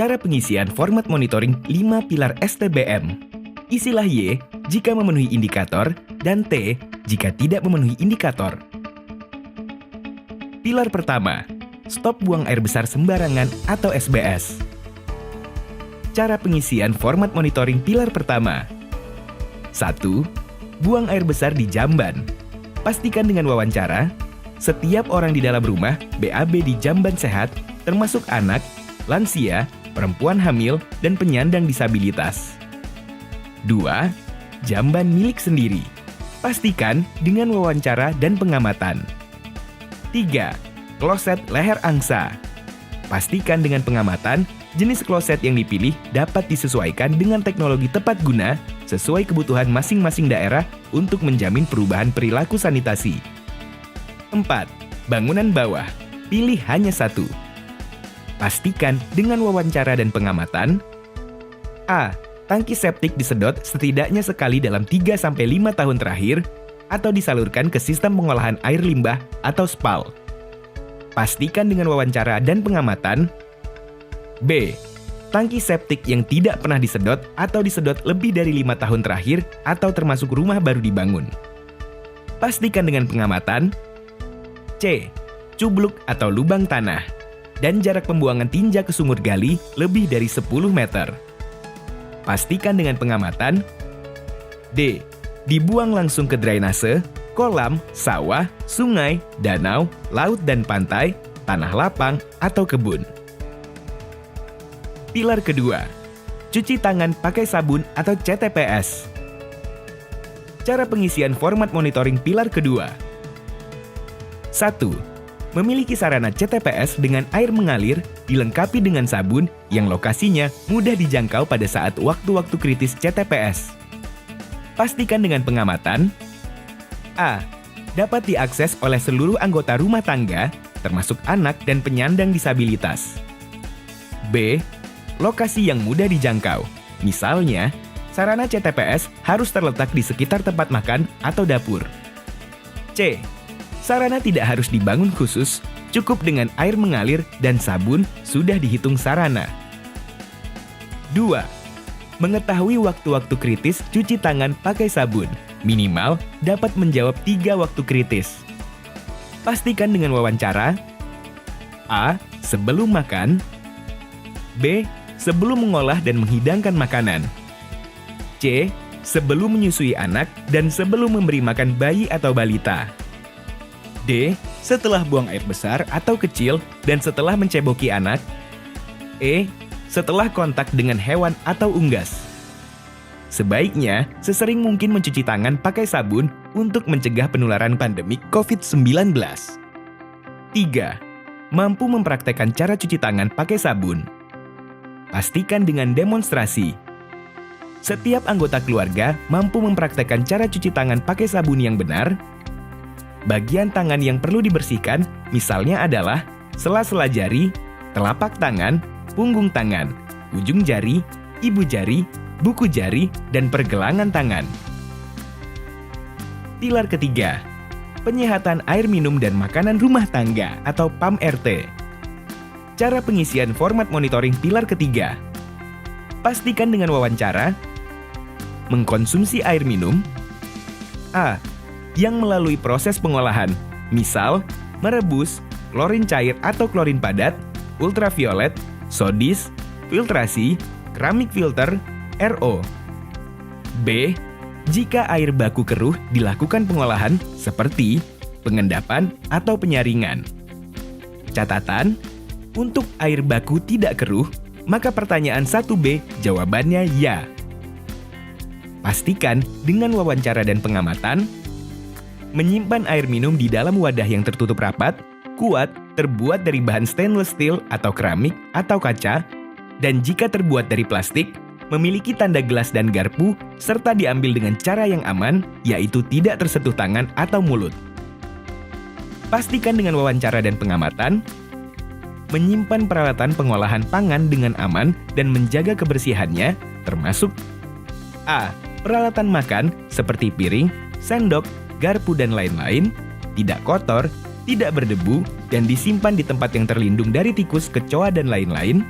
Cara pengisian format monitoring 5 pilar STBM. Isilah Y jika memenuhi indikator dan T jika tidak memenuhi indikator. Pilar pertama, stop buang air besar sembarangan atau SBS. Cara pengisian format monitoring pilar pertama. 1. Buang air besar di jamban. Pastikan dengan wawancara, setiap orang di dalam rumah BAB di jamban sehat, termasuk anak, lansia, perempuan hamil, dan penyandang disabilitas. 2. Jamban milik sendiri. Pastikan dengan wawancara dan pengamatan. 3. Kloset leher angsa. Pastikan dengan pengamatan, jenis kloset yang dipilih dapat disesuaikan dengan teknologi tepat guna sesuai kebutuhan masing-masing daerah untuk menjamin perubahan perilaku sanitasi. 4. Bangunan bawah. Pilih hanya satu. Pastikan dengan wawancara dan pengamatan. A. Tangki septik disedot setidaknya sekali dalam 3-5 tahun terakhir atau disalurkan ke sistem pengolahan air limbah atau SPAL. Pastikan dengan wawancara dan pengamatan. B. Tangki septik yang tidak pernah disedot atau disedot lebih dari 5 tahun terakhir atau termasuk rumah baru dibangun. Pastikan dengan pengamatan. C. Cubluk atau lubang tanah dan jarak pembuangan tinja ke sumur gali lebih dari 10 meter. Pastikan dengan pengamatan. D. Dibuang langsung ke drainase, kolam, sawah, sungai, danau, laut dan pantai, tanah lapang, atau kebun. Pilar kedua, cuci tangan pakai sabun atau CTPS. Cara pengisian format monitoring pilar kedua. 1. Memiliki sarana CTPS dengan air mengalir dilengkapi dengan sabun yang lokasinya mudah dijangkau pada saat waktu-waktu kritis CTPS. Pastikan dengan pengamatan. A. Dapat diakses oleh seluruh anggota rumah tangga, termasuk anak dan penyandang disabilitas. B. Lokasi yang mudah dijangkau. Misalnya, sarana CTPS harus terletak di sekitar tempat makan atau dapur. C. Sarana tidak harus dibangun khusus, cukup dengan air mengalir dan sabun sudah dihitung sarana. 2. Mengetahui waktu-waktu kritis cuci tangan pakai sabun, minimal dapat menjawab 3 waktu kritis. Pastikan dengan wawancara. A. Sebelum makan. B. Sebelum mengolah dan menghidangkan makanan. C. Sebelum menyusui anak dan sebelum memberi makan bayi atau balita. D. Setelah buang air besar atau kecil dan setelah menceboki anak. E. Setelah kontak dengan hewan atau unggas. Sebaiknya, sesering mungkin mencuci tangan pakai sabun untuk mencegah penularan pandemi COVID-19. 3. Mampu mempraktekkan cara cuci tangan pakai sabun. Pastikan dengan demonstrasi. Setiap anggota keluarga mampu mempraktekkan cara cuci tangan pakai sabun yang benar. Bagian tangan yang perlu dibersihkan misalnya adalah sela-sela jari, telapak tangan, punggung tangan, ujung jari, ibu jari, buku jari, dan pergelangan tangan. Pilar ketiga, penyehatan air minum dan makanan rumah tangga atau PAM-RT. Cara pengisian format monitoring pilar ketiga. Pastikan dengan wawancara. Mengkonsumsi air minum. A. Yang melalui proses pengolahan, misal merebus, klorin cair atau klorin padat, ultraviolet, sodis, filtrasi, keramik filter, RO. B. Jika air baku keruh dilakukan pengolahan seperti pengendapan atau penyaringan. Catatan, untuk air baku tidak keruh, maka pertanyaan 1B jawabannya ya. Pastikan dengan wawancara dan pengamatan. Menyimpan air minum di dalam wadah yang tertutup rapat, kuat, terbuat dari bahan stainless steel atau keramik atau kaca, dan jika terbuat dari plastik, memiliki tanda gelas dan garpu, serta diambil dengan cara yang aman, yaitu tidak tersentuh tangan atau mulut. Pastikan dengan wawancara dan pengamatan. Menyimpan peralatan pengolahan pangan dengan aman dan menjaga kebersihannya, termasuk A. Peralatan makan seperti piring, sendok, garpu, dan lain-lain, tidak kotor, tidak berdebu, dan disimpan di tempat yang terlindung dari tikus, kecoa, dan lain-lain.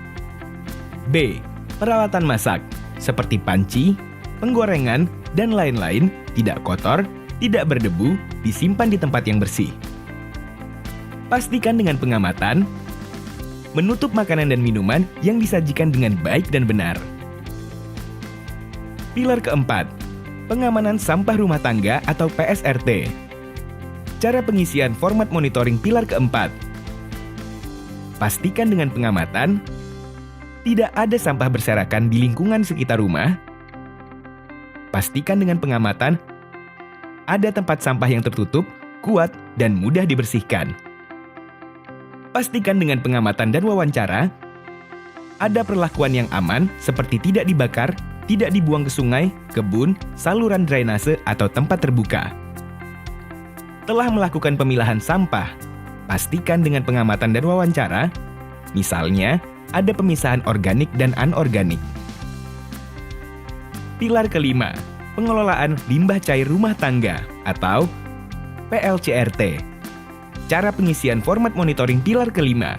B. Peralatan masak, seperti panci, penggorengan, dan lain-lain tidak kotor, tidak berdebu, disimpan di tempat yang bersih. Pastikan dengan pengamatan, menutup makanan dan minuman yang disajikan dengan baik dan benar. Pilar keempat, pengamanan sampah rumah tangga atau PSRT. Cara pengisian format monitoring pilar keempat. Pastikan dengan pengamatan, tidak ada sampah berserakan di lingkungan sekitar rumah. Pastikan dengan pengamatan, ada tempat sampah yang tertutup, kuat, dan mudah dibersihkan. Pastikan dengan pengamatan dan wawancara, ada perlakuan yang aman seperti tidak dibakar, tidak dibuang ke sungai, kebun, saluran drainase, atau tempat terbuka. Telah melakukan pemilahan sampah, pastikan dengan pengamatan dan wawancara, misalnya ada pemisahan organik dan anorganik. Pilar kelima, pengelolaan limbah cair rumah tangga atau PLCRT. Cara pengisian format monitoring pilar kelima.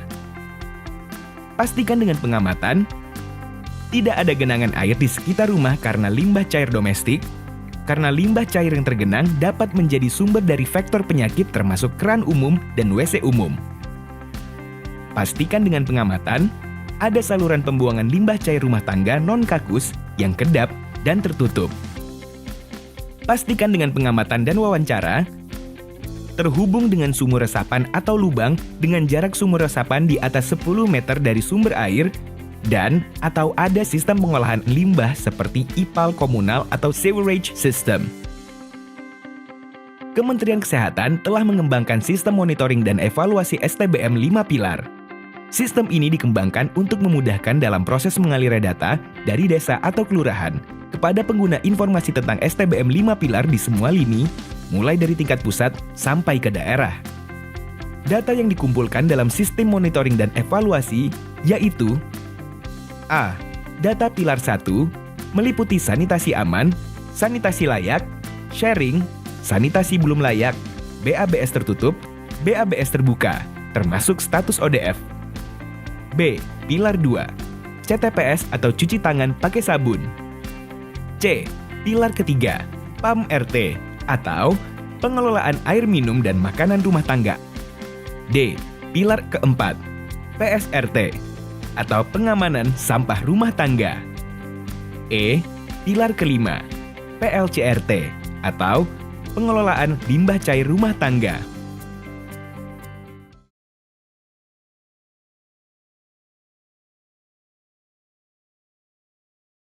Pastikan dengan pengamatan, tidak ada genangan air di sekitar rumah karena limbah cair domestik, karena limbah cair yang tergenang dapat menjadi sumber dari faktor penyakit termasuk keran umum dan WC umum. Pastikan dengan pengamatan, ada saluran pembuangan limbah cair rumah tangga non-kakus yang kedap dan tertutup. Pastikan dengan pengamatan dan wawancara, terhubung dengan sumur resapan atau lubang dengan jarak sumur resapan di atas 10 meter dari sumber air dan atau ada sistem pengolahan limbah seperti IPAL komunal atau sewerage system. Kementerian Kesehatan telah mengembangkan sistem monitoring dan evaluasi STBM 5 pilar. Sistem ini dikembangkan untuk memudahkan dalam proses mengalirnya data dari desa atau kelurahan kepada pengguna informasi tentang STBM 5 pilar di semua lini, mulai dari tingkat pusat sampai ke daerah. Data yang dikumpulkan dalam sistem monitoring dan evaluasi yaitu A. Data pilar 1 meliputi sanitasi aman, sanitasi layak, sharing, sanitasi belum layak, BABS tertutup, BABS terbuka, termasuk status ODF. B. Pilar 2 CTPS atau cuci tangan pakai sabun. C. Pilar ketiga PAM RT atau pengelolaan air minum dan makanan rumah tangga. D. Pilar keempat PSRT atau pengamanan sampah rumah tangga. E. Pilar kelima PLCRT atau pengelolaan limbah cair rumah tangga.